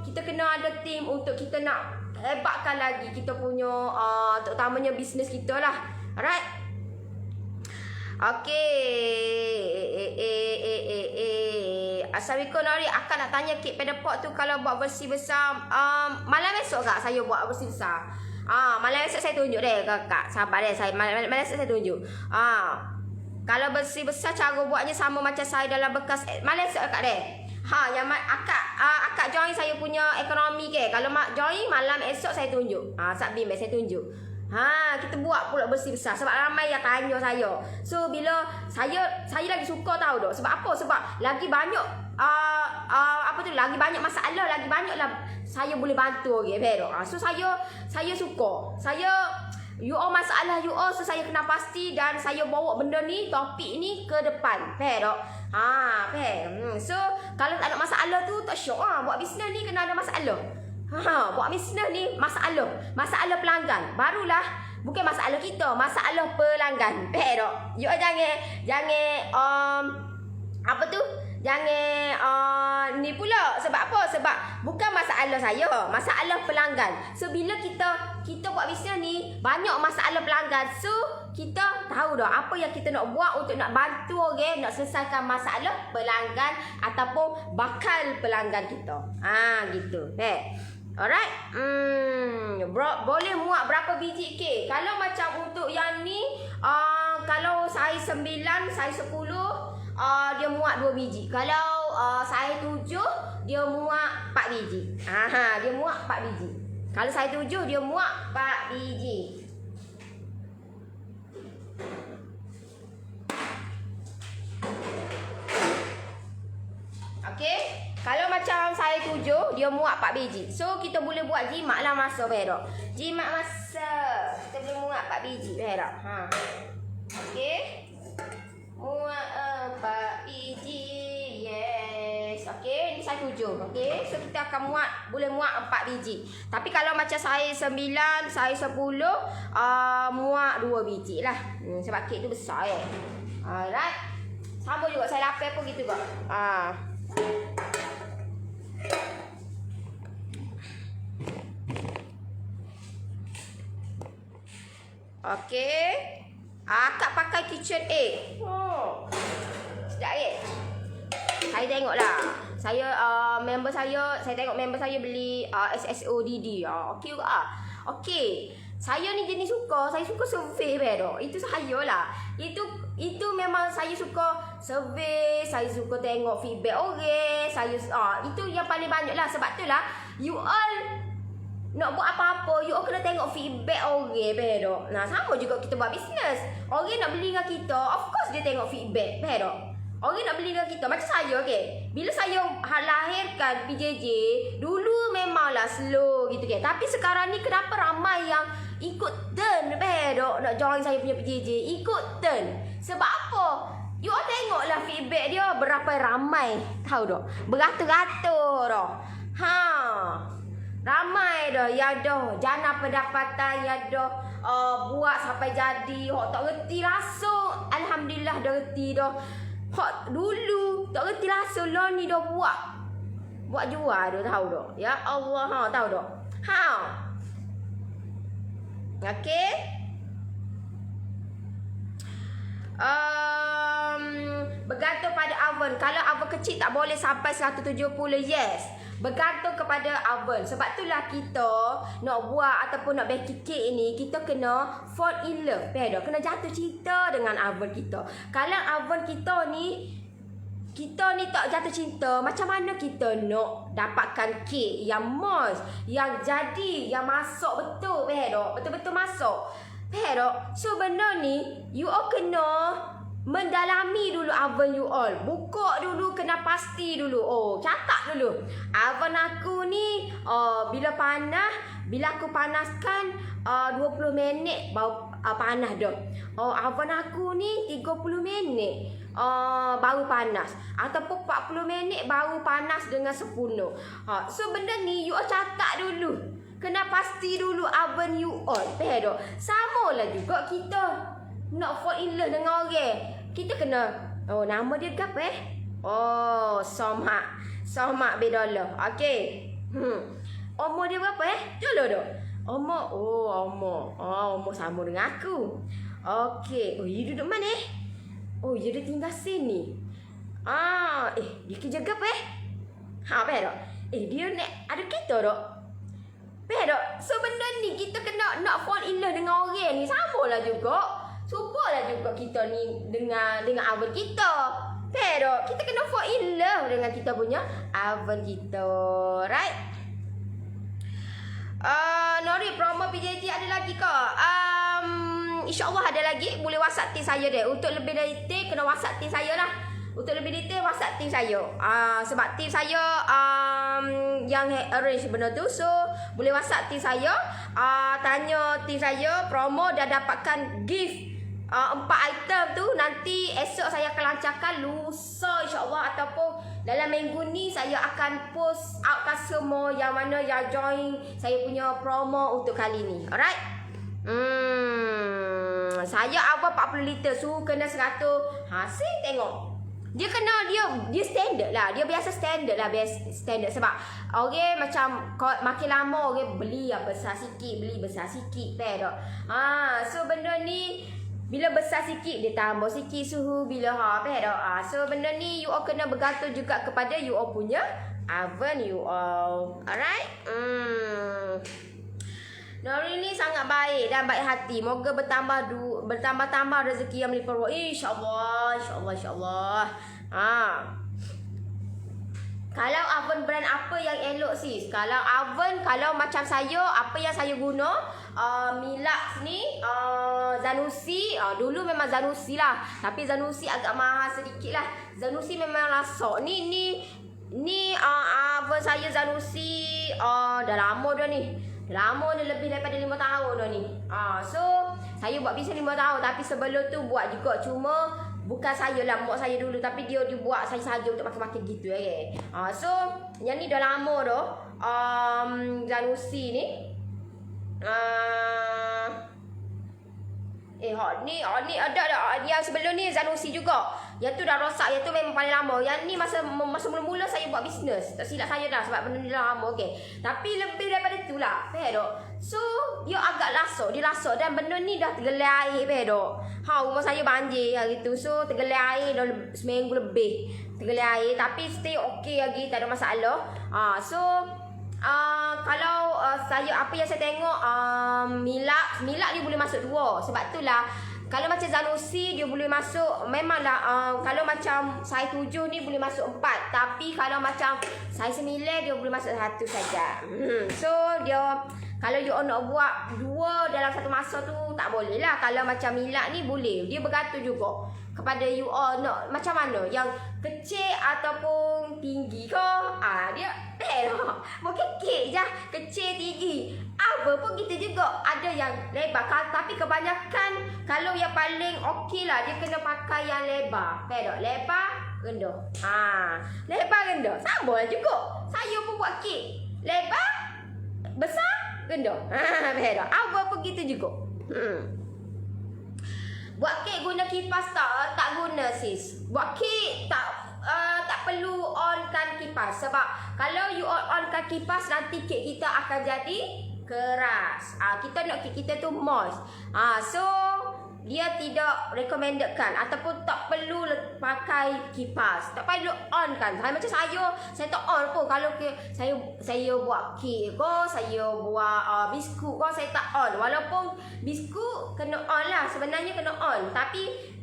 kita kena ada tim untuk kita nak hebatkan lagi kita punya, terutamanya bisnes kita lah. Alright? Assalamualaikum Nori, akak nak tanya kek pada pot tu kalau buat versi besar malam esok kak saya buat versi besar. Malam esok saya tunjuk kakak. Sabar saya malam esok saya tunjuk. Kalau versi besar cara buatnya sama macam saya dalam bekas malam esok kak yang akak join saya punya ekonomi kalau join malam esok saya tunjuk. Sabim saya tunjuk. Kita buat pula bersih besar. Sebab ramai yang tanya saya. So bila saya lagi suka tahu dok. Sebab apa? Sebab lagi banyak lagi banyak masalah, lagi banyaklah saya boleh bantu so saya suka. You all masalah you all, so saya kena pasti dan saya bawa benda ni, topik ni ke depan. So kalau tak ada masalah tu tak syok. Buat bisnes ni kena ada masalah. Buat bisnes ni masalah pelanggan. Barulah Bukan masalah kita, masalah pelanggan. Faham tak? You jangan apa tu? Jangan ni pula. Sebab apa? Sebab bukan masalah saya, masalah pelanggan. So bila kita buat bisnes ni banyak masalah pelanggan. So kita tahu dah apa yang kita nak buat untuk nak bantu orang, nak selesaikan masalah pelanggan ataupun bakal pelanggan kita. Gitu. Alright. Boleh muat berapa biji kek? Kalau macam untuk yang ni kalau saiz 9, saiz 10 dia muat 2 biji. Kalau saiz 7 dia muat 4 biji. Dia muat 4 biji. Kalau saiz 7 dia muat 4 biji. Okey. Kalau macam saiz 7 dia muat 4 biji. So kita boleh buat jimat lah masa pedok. Jimat masa. Kita boleh muat 4 biji pedok. Okey. Muat 4 biji. Yes. Okey, ni saiz 7. Okey. So kita akan boleh muat 4 biji. Tapi kalau macam saiz 9, saiz 10 muat 2 biji lah. Sebab kek tu besar Alright. Sama juga saiz 8 pun gitu kok. Okey. Akak pakai KitchenAid. Sedap saya tengoklah. Member saya tengok member saya beli SSODD. Okey juga. Okey. Saya ni jenis saya suka survey dah. Itu saya lah. Itu memang saya suka survey, saya suka tengok feedback orang. Itu yang paling banyak lah. Sebab tu lah you all nak buat apa-apa, you all kena tengok feedback orang dah. Nah, sama juga kita buat bisnes. Orang nak beli dengan kita, of course dia tengok feedback dah. Orang nak beli dengan kita. Macam saya, bila saya lahirkan PJJ, dulu memanglah slow gitu Tapi sekarang ni kenapa ramai yang ikut turn nak join saya punya PJJ, ikut turn. Sebab apa? You all tengoklah feedback dia berapa ramai. Tahu tak? Beratus-ratus dah. Ramai dah yang dah jana pendapatan, yang dah buat sampai jadi. Hak tak reti langsung, alhamdulillah dah reti dah. Hak dulu tak reti langsung lah ni dah buat jual dah, tahu tak? Ya Allah, tahu tak? Okey. Bergantung pada oven. Kalau oven kecil tak boleh sampai 170. Yes. Bergantung kepada oven. Sebab itulah kita nak buat ataupun nak bake kek ni, kita kena fall in love. Kena jatuh cinta dengan oven kita. Kalau oven kita ni tak jatuh cinta, macam mana kita nak dapatkan kek yang moist, yang jadi, yang masak betul, betul-betul masak. So benda ni you all kena mendalami dulu oven you all. Buka dulu, kena pasti dulu. Catat dulu. Oven aku ni bila aku panaskan 20 minit baru panas dah. Oven aku ni 30 minit baru panas, ataupun 40 minit baru panas dengan sempurna. So benda ni you all catat dulu. Kena pasti dulu oven you all. Sama lah juga kita nak fall in love dengan orang. Kita kena, nama dia apa Somak Bedola. Okey. Umur dia berapa Dulu dah. Umur sama dengan aku. Okey. You duduk mana you dah tinggal sini. Dia kerja apa dia ada kita tak? So benda ni kita kena nak fall in love dengan orang ni. Sama lah juga. Cubalah juga kita ni dengan oven kita. Kita kena fall in love dengan kita punya oven kita. Right? Nori, promo PJJ ada lagi ke? InsyaAllah ada lagi. Boleh WhatsApp team saya deh. Untuk lebih detail kena WhatsApp team saya lah. Untuk lebih detail WhatsApp team saya. Sebab team saya yang arrange benda tu. So boleh WhatsApp team saya. Tanya team saya promo dan dapatkan gift 4 item tu. Nanti esok saya akan lancarkan, lusa insyaAllah ataupun dalam minggu ni saya akan post outkan semua yang mana yang join saya punya promo untuk kali ni. Alright? Saya awal 40 liter, suhu kena 100. Hasil tengok. Dia kena dia standard lah. Dia biasa standard lah, biasa standard sebab orang macam makin lama orang beli yang besar sikit, beli besar sikit tak. So benda ni bila besar sikit dia tambah sikit suhu bila tak. So benda ni you all kena bergantung juga kepada you all punya oven you all. Alright? Nori ni sangat baik dan baik hati. Moga bertambah rezeki yang melimpah ruah. InsyaAllah. Kalau oven brand apa yang elok sis? Kalau oven, kalau macam saya, apa yang saya guna? Milax ni, Zanussi. Dulu memang Zanussi lah. Tapi Zanussi agak mahal sedikit lah. Zanussi memang lasak. Ni oven saya Zanussi. Dah lama dah ni. Lama dah, lebih daripada 5 tahun dah ni. So saya buat bisnes 5 tahun. Tapi sebelum tu buat juga. Cuma bukan saya lah, mak saya dulu. Tapi dia buat saya sahaja untuk makan-makan gitu. So yang ni dah lama dah. Zanussi ni. Ni ada yang sebelum ni Zanussi juga. Yang tu dah rosak, yang tu memang paling lama. Yang ni masa mula-mula saya buat bisnes. Tak silap saya dah sebab benda ni dah lama. Tapi lebih daripada tu lah. So dia agak lasak, dan benda ni dah tergelai air. Rumah saya banjir hari tu. So tergelai air dah seminggu lebih. Tergelai air tapi stay okey lagi, tak ada masalah. So kalau saya apa yang saya tengok, Milax ni boleh masuk 2. Sebab tu lah kalau macam Zanussi dia boleh masuk, memanglah kalau macam saiz 7 ni boleh masuk 4. Tapi kalau macam saiz 9 dia boleh masuk 1 saja. So dia kalau you nak buat 2 dalam satu masa tu tak boleh lah. Kalau macam Milax ni boleh. Dia bergantung juga kepada you all nak macam mana, yang kecil ataupun tinggi ke. Dia mungkin kek je, kecil tinggi apa pun kita juga ada yang lebar. Tapi kebanyakan kalau yang paling okey lah dia kena pakai yang lebar. Lebar rendah. Lebar rendah sama lah juga. Saya pun buat kek lebar besar rendah. Apa pun kita juga. Buat kek guna kipas tak guna sis. Buat kek tak perlu onkan kipas. Sebab kalau you onkan kipas nanti kek kita akan jadi keras. Kita nak kek kita tu moist. So dia tidak recommendedkan ataupun tak perlu pakai kipas. Tak perlu on kan. Macam saya tak on pun. Kalau saya buat kek ke, saya buat biskut ke, saya tak on. Walaupun biskut kena on lah. Sebenarnya kena on. Tapi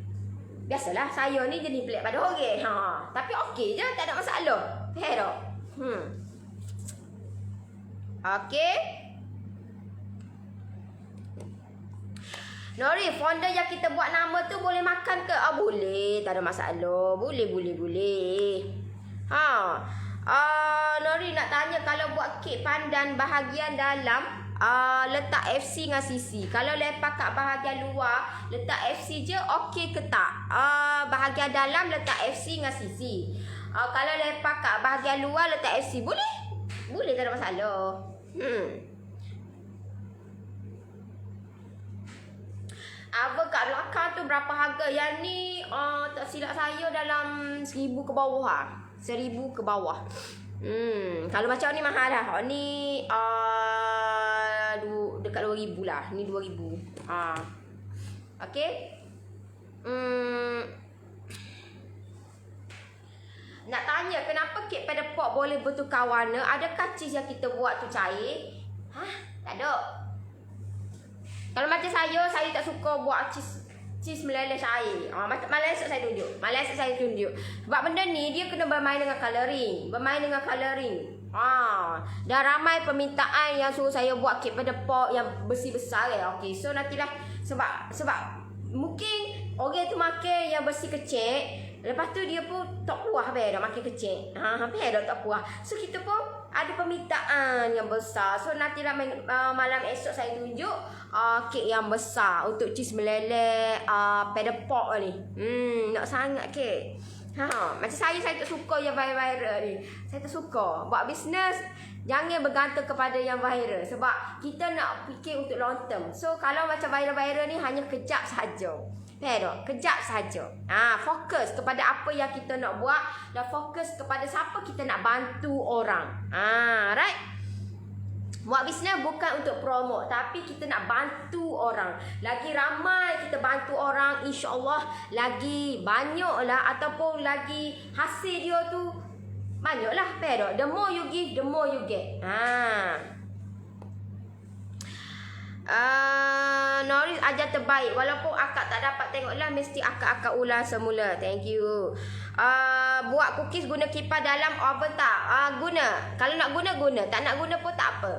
biasalah saya ni jenis pelik pada orang. Tapi okey je, tak ada masalah. Faham tak? Okey. Nori, fondant yang kita buat nama tu boleh makan ke? Boleh, tak ada masalah. Boleh. Nori nak tanya kalau buat kek pandan bahagian dalam letak FC dengan CC. Kalau lepak kat bahagian luar letak FC je okey ke tak? Bahagian dalam letak FC dengan CC. Kalau lepak kat bahagian luar letak FC boleh, tak ada masalah. Apa kat belakang tu berapa harga? Yang ni tak silap saya dalam 1,000 ke bawah. 1,000 ke bawah. Kalau macam ni mahal dah. Ni dekat 2,000 lah. Ni 2,000. Okey. Nak tanya kenapa kek pada pot boleh bertukar warna? Adakah cheese yang kita buat tu cair? Tak ada. Kalau macam saya tak suka buat cheese meleleh cair. Malah esok saya tunjuk. Sebab benda ni dia kena bermain dengan colouring. Dah ramai permintaan yang suruh saya buat kek pada pot yang besi besar. Okey, so nantilah sebab mungkin orang tu makan yang besi kecil. Lepas tu dia pun tak puas dah makan kecil. Hampir dah tak puas. So kita pun ada permintaan yang besar. So nantilah malam esok saya tunjuk kek yang besar untuk cheese meleleh pada pot ni. Nak sangat kek. Macam saya tak suka yang viral ni. Saya tak suka. Buat bisnes, jangan bergantung kepada yang viral. Sebab kita nak fikir untuk long term. So, kalau macam viral-viral ni hanya kejap sahaja. Pero, kejap sahaja. Fokus kepada apa yang kita nak buat. Dan fokus kepada siapa kita nak bantu orang. Right? Buat bisnes bukan untuk promote, tapi kita nak bantu orang. Lagi ramai kita bantu orang, insya-Allah lagi banyaklah ataupun lagi hasil dia tu banyaklah. Pero the more you give, the more you get. Noris ajar terbaik. Walaupun akak tak dapat tengoklah, mesti akak ulang semula. Thank you. Buat cookies guna kipas dalam oven tak? Guna. Kalau nak guna. Tak nak guna pun tak apa.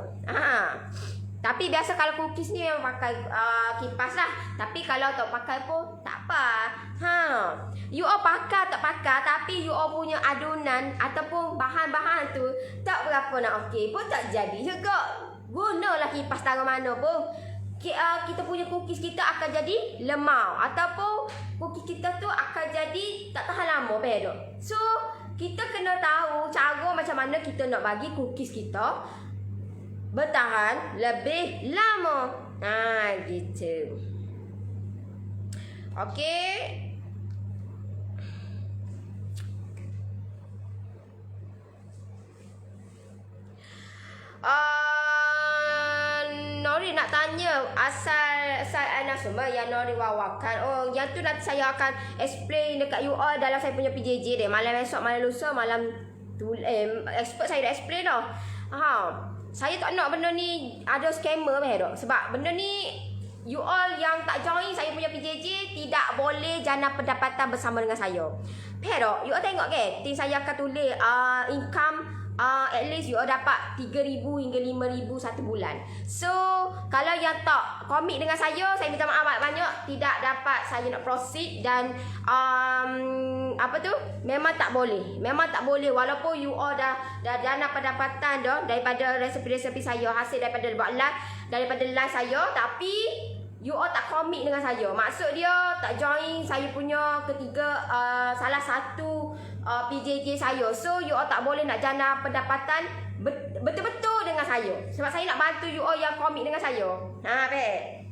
Tapi biasa kalau cookies ni memang pakai kipas lah. Tapi kalau tak pakai pun tak apa. You all pakai tak pakai, tapi you all punya adunan ataupun bahan-bahan tu tak berapa nak okey pun tak jadi juga. Gunalah kipas tangan mana pun. Kita punya cookies kita akan jadi lemau. Ataupun cookies kita tu akan jadi tak tahan lama. Betul. So, kita kena tahu cara macam mana kita nak bagi cookies kita bertahan lebih lama. Gitu. Okey. Nori nak tanya asal anak semua yang Nori wawakan. Oh, yang tu nanti saya akan explain dekat you all dalam saya punya PJJ dia. Malam esok, malam lusa, malam tu expert saya dah explain dah. Saya tak nak benda ni ada scammer dah. Sebab benda ni you all yang tak join saya punya PJJ tidak boleh jana pendapatan bersama dengan saya. Pero you all tengok ke, tim saya akan tulis income at least you all dapat 3,000 hingga 5,000 satu bulan. So, kalau yang tak komit dengan saya minta maaf banyak-banyak, tidak dapat saya nak proceed dan apa tu? Memang tak boleh. Memang tak boleh walaupun you all dah dana pendapatan dah daripada resepi-resepi saya, hasil daripada buat live, daripada live saya, tapi you all tak komit dengan saya. Maksud dia tak join saya punya ketiga salah satu PJJ saya. So you all tak boleh nak jana pendapatan betul-betul dengan saya. Sebab saya nak bantu you all yang komit dengan saya. Alright.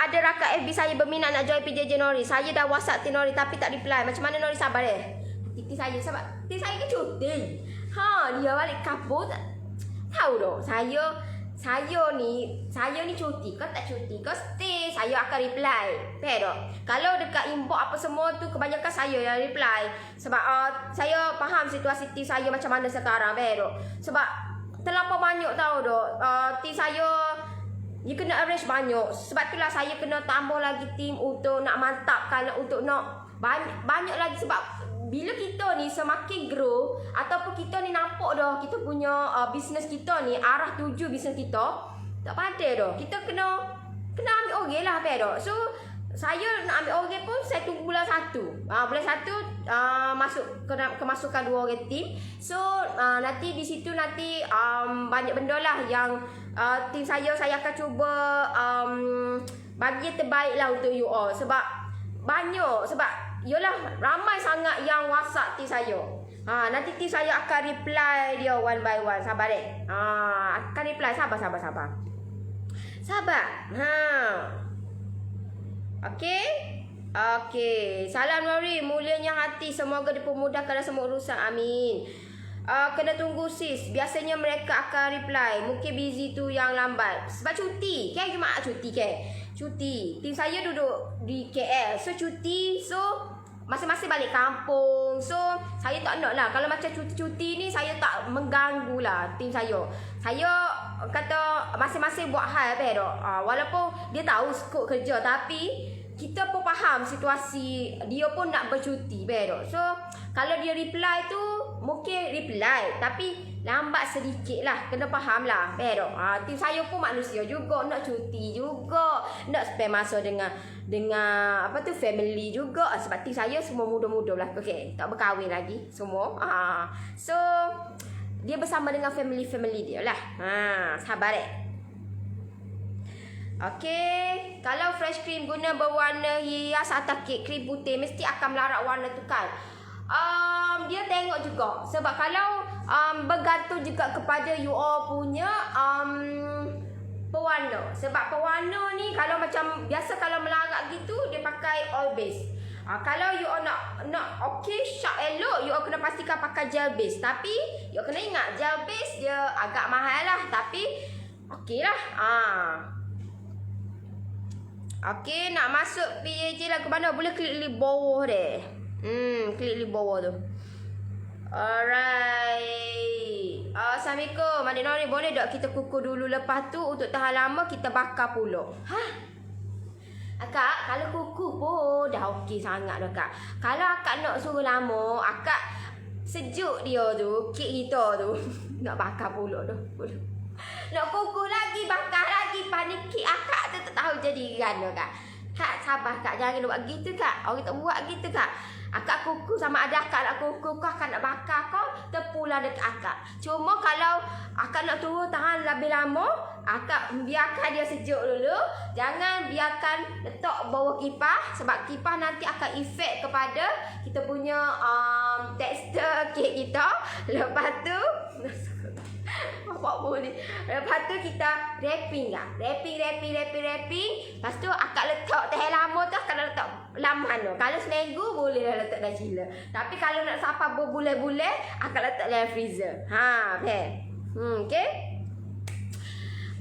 Ada rakan FB saya berminat nak join PJJ Nori. Saya dah WhatsApp Tin Nori tapi tak reply. Macam mana Nori sabar Titi saya sebab Titi saya ke cuti. Dia balik kampung tak tahu dah. Saya ni cuti ke tak cuti ke stay, saya akan reply. Pero kalau dekat inbox apa semua tu kebanyakan saya yang reply. Sebab saya faham situasi tim saya macam mana sekarang. Pero sebab terlampau banyak tahu dah. Tim saya dia kena arrange banyak. Sebab itulah saya kena tambah lagi tim untuk nak mantapkan, untuk nak banyak lagi. Sebab bila kita ni semakin grow ataupun kita ni nampak dah kita punya bisnes kita ni arah tuju bisnes kita tak pandai dah. Kita kena ambil order lah dah. So saya nak ambil order pun saya tunggu bulan 1. Bulan 1 masuk kemasukan 2 orang tim. So nanti di situ nanti banyak benda lah yang tim saya akan cuba bagi yang terbaik lah untuk you all. Sebab banyak, sebab yalah ramai sangat yang WhatsApp tim saya. Nanti tim saya akan reply dia one by one. Sabar akan reply. Sabar. Okey. Salam Nori, mulianya hati, semoga dipermudahkan dan semua urusan. Amin. Kena tunggu sis. Biasanya mereka akan reply. Mungkin busy tu yang lambat. Sebab cuti. Jumaat cuti cuti. Tim saya duduk di KL. So cuti. So masing-masing balik kampung. So saya tak nak lah. Kalau macam cuti-cuti ni saya tak mengganggu lah tim saya. Saya kata masing-masing buat hal walaupun dia tahu skop kerja, tapi kita pun faham situasi dia pun nak bercuti. So kalau dia reply tu mungkin reply, tapi lambat sedikit lah. Kena faham lah. Tim saya pun manusia juga, nak cuti juga, nak spend masa dengan apa tu family juga. Sebab tim saya semua muda-muda lah. Okay, tak berkahwin lagi semua. So dia bersama dengan family dia lah. Sabar Okey, kalau fresh cream guna berwarna hias atau kek krim putih mesti akan melarat warna tu kan. Dia tengok juga sebab kalau bergantung juga kepada you all punya pewarna. Sebab pewarna ni kalau macam biasa kalau melarat gitu dia pakai oil base. Kalau you all nak okey sharp elok, you all kena pastikan pakai gel base. Tapi you all kena ingat gel base dia agak mahal lah, tapi okey lah. Okey, nak masuk PAJ lah ke mana? Boleh klik di bawah deh. Klik di bawah tu. Alright. Assalamualaikum. Adik Nori, boleh tak kita kukur dulu, lepas tu untuk tahan lama kita bakar pula? Akak, kalau kukur pun dah okey sangat dah kak. Kalau akak nak suruh lama, akak sejuk dia tu, kek kita tu. Nak bakar pula tu. Nak kukur lagi, bakar lagi, panik kek akak tu tak tahu jadi gana kak. Kak sabar kak, jangan buat gitu kak. Orang tak buat gitu kak. Akak kukur sama ada akak nak kukur kau, akak nak bakar kau, terpulang dekat akak. Cuma kalau akak nak turun tahan lebih lama, akak biarkan dia sejuk dulu. Jangan biarkan letak bawah kipas, sebab kipas nanti akan efek kepada kita punya tekstur kek kita. Lepas tu apa ni? Lepas tu kita wrapping lah. Wrapping. Lepas tu akak letak tahan lama tu, akak letak lama tu. Kalau seminggu boleh lah letak dalam chiller. Tapi kalau nak sampai berbulan-bulan, akak letak dalam freezer. Okay.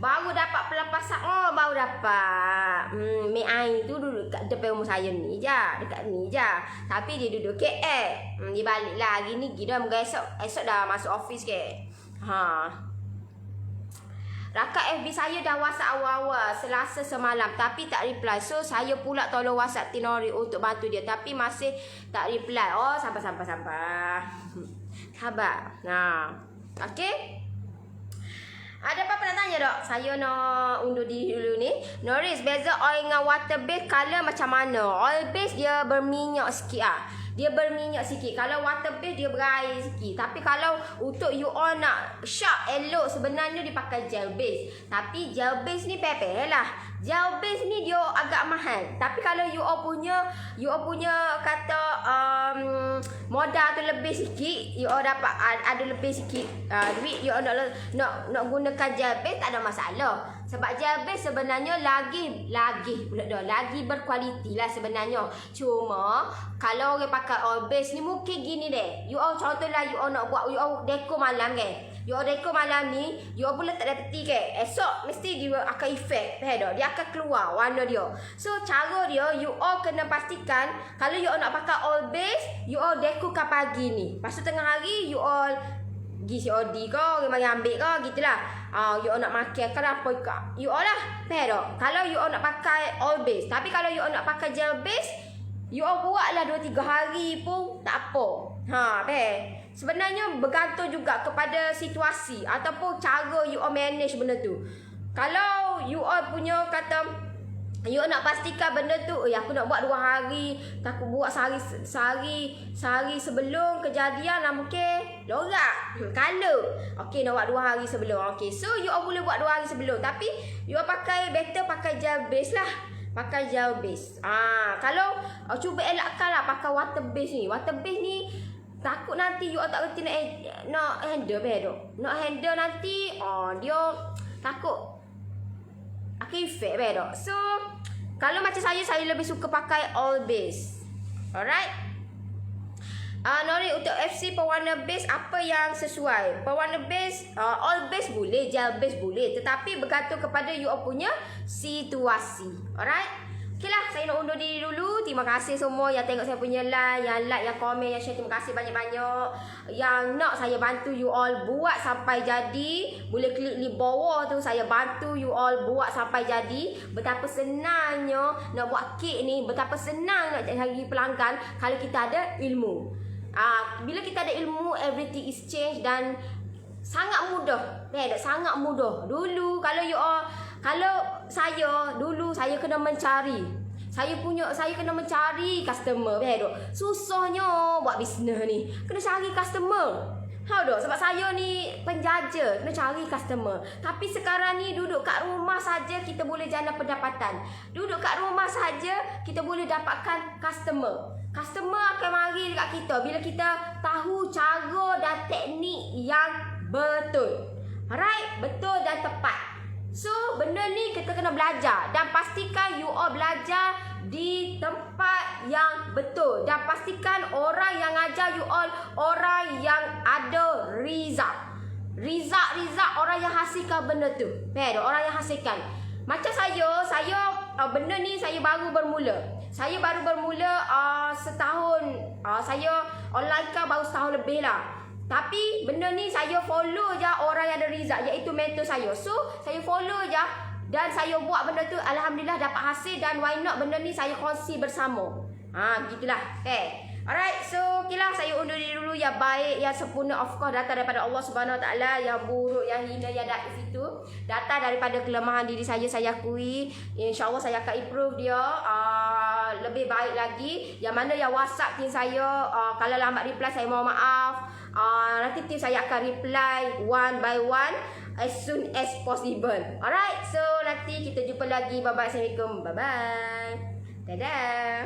Baru dapat pelepasan. Baru dapat. Mek air tu duduk kat depan rumah saya ni je. Dekat ni je. Tapi dia duduk KL. Dia balik lah. Gini dah. Moga esok dah masuk office ke. Rakat FB saya dah WhatsApp awal-awal Selasa semalam tapi tak reply. So saya pula tolong WhatsApp Tinori untuk bantu dia tapi masih tak reply. Sabar. Sabar. Okey. Ada apa-apa nak tanya dok? Saya nak undur diri dulu ni. Noris, beza oil dengan water base color macam mana? Oil base dia berminyak sikit Dia berminyak sikit. Kalau water base dia berair sikit. Tapi kalau untuk you all nak sharp elok, sebenarnya dia pakai gel base. Tapi gel base ni pepeh lah. Gel base ni dia agak mahal. Tapi kalau you all punya kata modal tu lebih sikit, you all dapat ada lebih sikit duit, you all nak gunakan gel base tak ada masalah. Sebab gel base sebenarnya lagi berkualiti lah sebenarnya. Cuma kalau orang pakai oil base ni mungkin gini deh. You all contohlah you all nak buat, you all dekor malam ke. You all dekor malam ni, you all pun letak dalam peti ke. Esok mesti dia akan efek. Dia akan keluar warna dia. So cara dia, you all kena pastikan kalau you all nak pakai oil base, you all dekorkan pagi ni. Lepas tu tengah hari you all pergi COD ke, orang mari ambil ke, gitulah. You all nak makan ke apa ke. You all lah. Kalau you all nak pakai oil base. Tapi kalau you all nak pakai gel base, you all buatlah 2-3 hari pun tak apa. Sebenarnya bergantung juga kepada situasi ataupun cara you all manage benda tu. Kalau you all punya kata you all nak pastikan benda tu, aku nak buat 2 hari, takut buat sehari sebelum kejadian lah mungkin lorak kalau okey nak buat 2 hari sebelum. Okey, so you all boleh buat 2 hari sebelum, tapi you all better pakai gel base lah. Pakai gel base. Kalau cuba elakkan lah pakai water base ni. Water base ni takut nanti you all tak kerti nak handle Nak handle nanti dia takut akan efek So kalau macam saya lebih suka pakai oil base. Alright. Nori, untuk FC pewarna base apa yang sesuai? Pewarna base, oil base boleh, gel base boleh, tetapi bergantung kepada you all punya situasi. Alright. Okeylah, saya nak undur diri dulu. Terima kasih semua yang tengok saya punya live, yang like, yang komen, yang share. Terima kasih banyak-banyak. Yang nak saya bantu you all buat sampai jadi, boleh klik di bawah tu, saya bantu you all buat sampai jadi. Betapa senangnya nak buat kek ni, betapa senang nak cari pelanggan kalau kita ada ilmu. Bila kita ada ilmu, everything is change dan sangat mudah. Sangat mudah. Dulu kalau saya kena mencari. Saya kena mencari customer. Susahnya buat bisnes ni. Kena cari customer. Tahu tak? Sebab saya ni penjaja, kena cari customer. Tapi sekarang ni duduk kat rumah saja kita boleh jana pendapatan. Duduk kat rumah saja kita boleh dapatkan customer. Customer akan mari dekat kita bila kita tahu cara dan teknik yang betul. Alright? Betul dan tepat. So, benda ni kita kena belajar. Dan pastikan you all belajar di tempat yang betul. Dan pastikan orang yang ajar you all orang yang ada result. Result orang yang hasilkan benda tu. Orang yang hasilkan. Macam saya benda ni saya baru bermula. Saya baru bermula setahun. Saya online kan baru setahun lebih lah. Tapi benda ni saya follow je orang yang ada result, iaitu mentor saya. So, saya follow je dan saya buat benda tu, alhamdulillah dapat hasil, dan why not benda ni saya kongsi bersama. Gitulah. Okay. Alright, so okeylah, saya undur diri dulu. Yang baik, yang sempurna of course datang daripada Allah Subhanahu Wa Taala. Yang buruk, yang hina, yang daif itu datang daripada kelemahan diri saya akui. InsyaAllah saya akan improve dia lebih baik lagi. Yang mana yang WhatsApp team saya, kalau lambat reply saya mohon maaf. Nanti tim saya akan reply one by one as soon as possible. Alright, so nanti kita jumpa lagi. Bye bye. Assalamualaikum. Bye bye. Dadah.